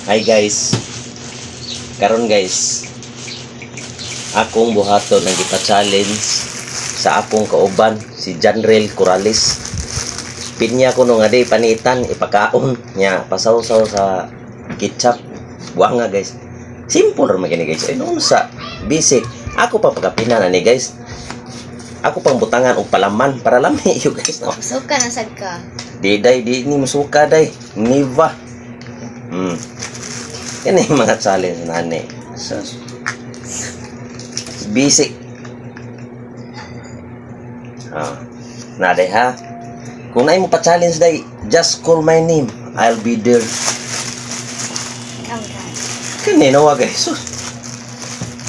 Hi guys. Karon guys, akong buhaton ang gipa-challenge sa akong kauban si Janrel Corrales. Pinya ko nung ade panitan ipakaon nya pasawsaw sa ketchup. Buang nga guys. Simple ra magini guys. Ay noon sa basic. Ako pa pagkapinan ani guys. Ako pang butangan og palaman para lami yo guys no. Suka na sad ka. Di ni musuka day. Niva. Yan yung mga challenge na ni. Basic. Naday ha. Kung na mo pa challenge day, just call my name. I'll be there. Kanina wa guys.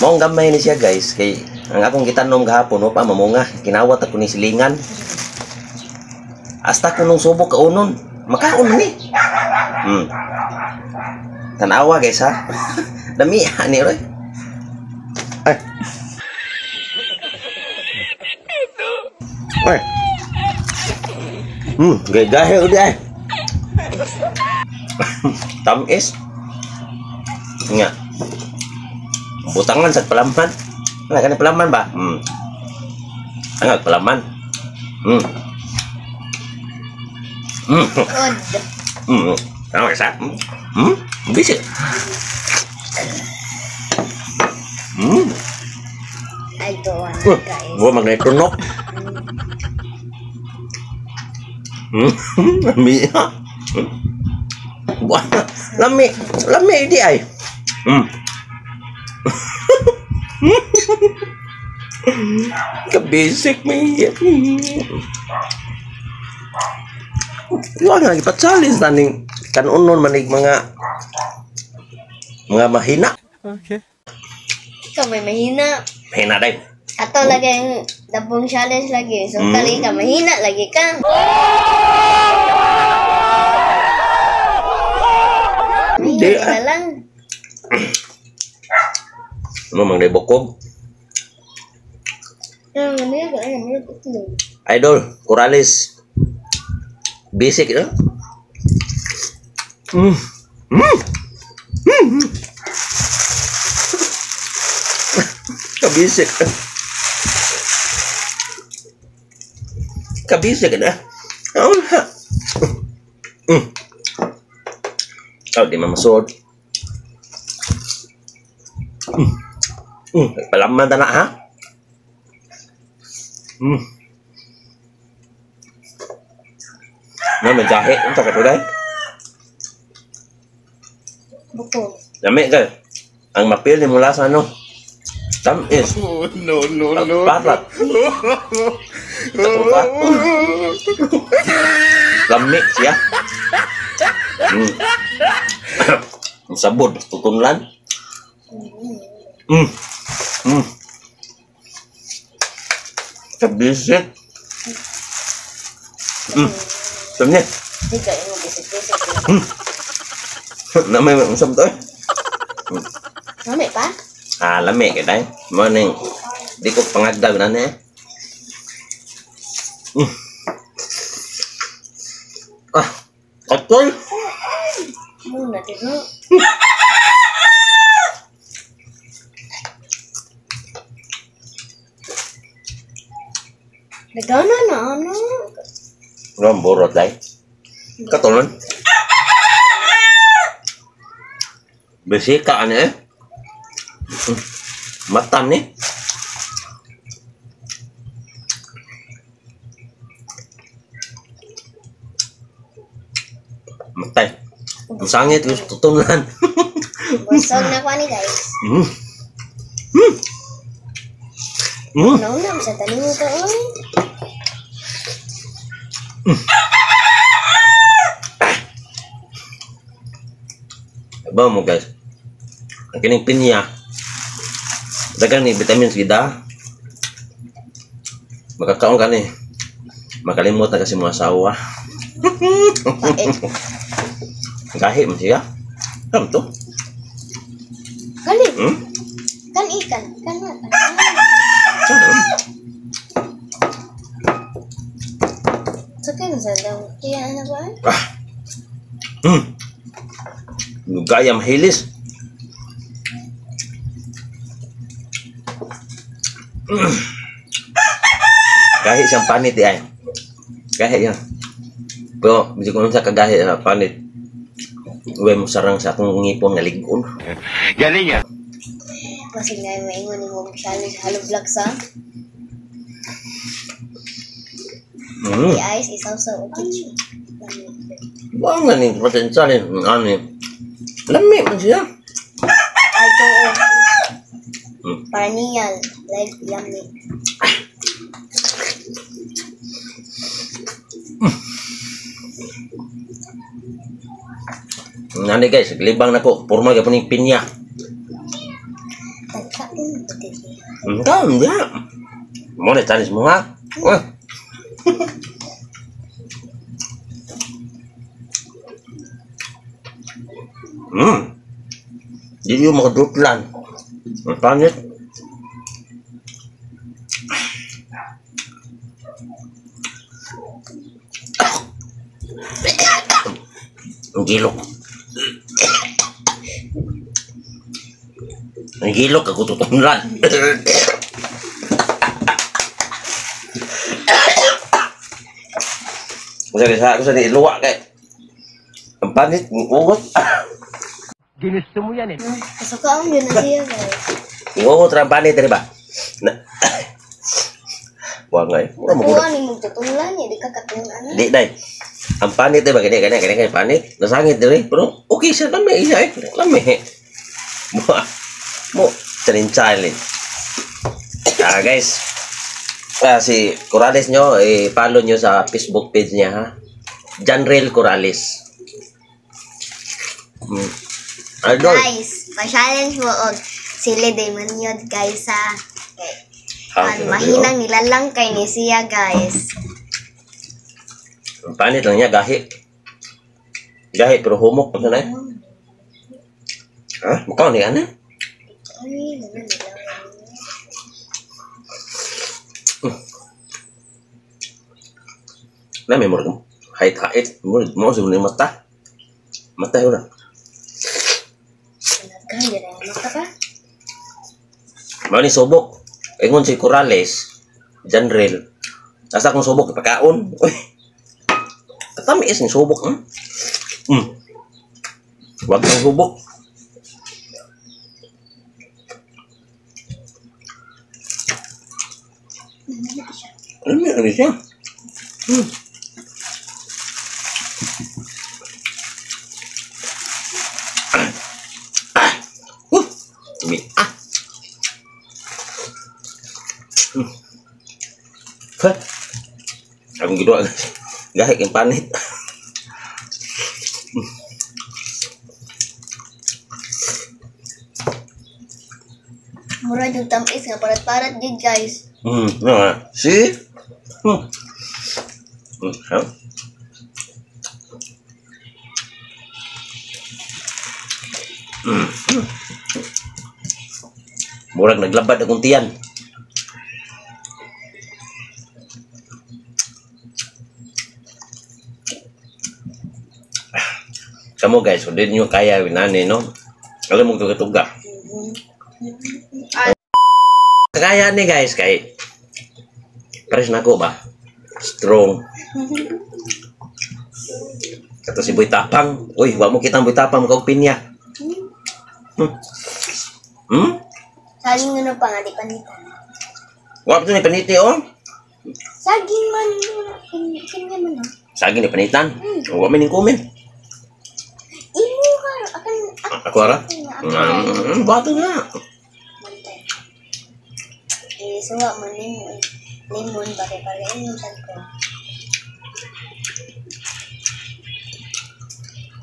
Maong gamay ni siya guys. Kay ang akong gitanom gahapon pa mamunga. Kinawat ako ni silingan. Hasta ko nung subok kaunon. Makaon ni. Tanawa guys ha. Dami ni Roy. Ay. Ay. Gaya udah. Tamis. Nga. Butangan sa palaman. Ano kan palaman ba? Angat palaman. Tama sa? Bisa. I don't want guys. Gua magnetunok. Lami. Wah, lami di ay. Kabisik may. Iwan lagi pa-challenge naning kanunon manig mga mahina. Okay. Ikaw may mahina. Mahina day. Ato lagi ang dabong challenge lagi. So kali ka mahina lagi ka. Hindi Mahina na lang. Ano mang day bokog? Idol Corrales. Basic no? Kabisik. Kabisik na. Di mamasod. Palaman ta na ha? Nó mình jahe untuk kat udah. Buko. Lami ka. Ang mapil ni mula sa ano? Tamis. No. Papat. Papat. Lami siya. Sabod tutunlan. Kabisik. Samnya. Di ka yung bisik-bisik. Namay usap to. Lami pa? Lami ka day. Morning. Di ko pangagdag na ni. Kotoy. Muna dito. Nagana na ano? Ram borot day. Katulon. Besika ani eh. Matam ni. Matay. Ang sangit yung tutunan. Busog na ko ni guys. Nauna sa tanim ko oy. Ba mo guys. Ang kining pinya. Dagan ni vitamins gida. Makakaon ka ni. Makalimot na kasi mga asawa. Gahi mo siya. Kam to? Kali. Kan ikan. Kan na. Sa kan sa daw. Kaya ano ba? Gaya mahilis. Kahit siyang panit ay. Kahit yan. Pero, bisa ko sa kagahit na panit. Uwe mo sarang sa akong ngipon nga ligon. Galing yan. Kasi nga may ingon yung mong challenge Hello Vlog sa ice isaw sa kitchen. Wala nga ning potential yun. Ano yun? Lami man siya. Ay, oo. Paranial. Like, yummy. Nani guys, libang na ko. Formal ka po ng pinya. Tagkain ba dito? Enggak, enggak. Mau deh cari semua. Wah. Jadi yung mga dutlan. Ang pangit. Ang gilok. Ang gilok ako tutulan. Ako sa luwa kay. Ang panit, ugot. Ginusto mo yan eh. Kasukaan yun na siya, guys. Ugot ang panit, ba? Wah nga eh. Mura mo Kuha ni mong tutulan niya, di ka katulan. Di, day. Ang panit, diba? Ganyan, panit. Nasangit din eh. Pero, okay siya. Lami siya eh. Lami. Mo, challenge. Guys. Si Corales nyo, follow nyo sa Facebook page niya, ha? Janrel Corales. Idol. Guys, pa-challenge mo og sili day man yun, guys, ha? Okay. Mahinang nilalang kay ni siya, guys. Ang panit lang niya, gahi. Gahi, pero humok. Ano na eh? Ha? Mukha ni ano? Ay, naman nilalang. Na may murag hait mo sa mga mata yun na Nagkaya na mata ka? mani subok ingon si Corales Janrel asa kong subok ipakaon uy katami is ni subok wag kang subok ano siya Akong gidwa gahik yung panit. Mura yung tamis nga, parat-parat yun, guys. See? Murag naglabad akong tiyan. Kamu guys, udah nyo kaya winane no? Alam mo tuga-tuga. Kaya nih guys, kay pares na ko ba? Strong. Kata si Boy Tapang, uy, wa mo kitang Boy Tapang kag pinya. Saging ano pa nga, di panitan. Wa to ni paniti oh. Saging man, pinya man ha. Saging ni panitan. Wa man ning comment. Imo ka, akan, Aku ara. Bato nga. Mantay. Suwa mo limon, pare-pare yung ko.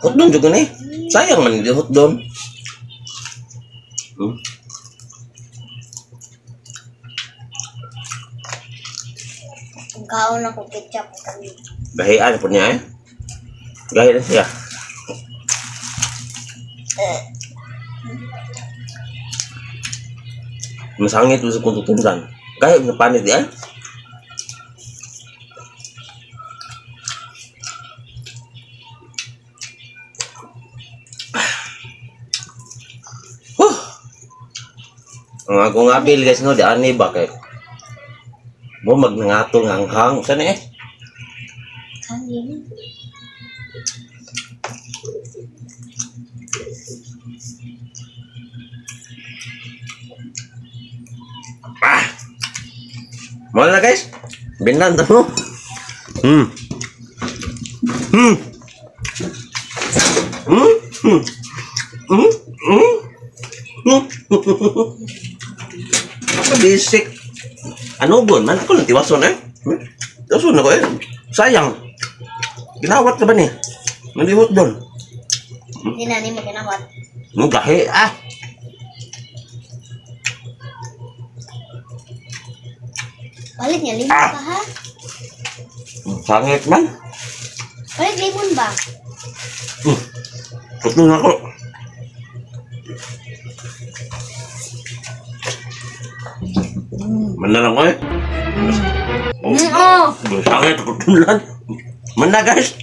Hotdon juga nih. Sayang man di hotdon. Ang kaon ako ketchup kami. Gahian pun niya eh. Gahian siya. Masangit sa kuntutundan. Gahit na panit yan. Ang akong abil guys no, di ani ba kay mo magnangatong hanghang sana eh. Kanin. Ah. Mau na guys. Binan to mo. Hmm. Hmm. Hmm. Hmm. Hmm. Hmm. Hmm. Apa bisik? Ano bon man ako natiwason eh. Tiwason ako eh. Sayang. Ginawat ka ba ni? Nalihot doon. Hindi na ni mo kinawat. Gahe ah. Balik niya limon Ah. pa ha? Sangit man. Balik limon ba? Puto na ako. Manalang ko eh. Oh. Sangit ako tulan. Mana guys.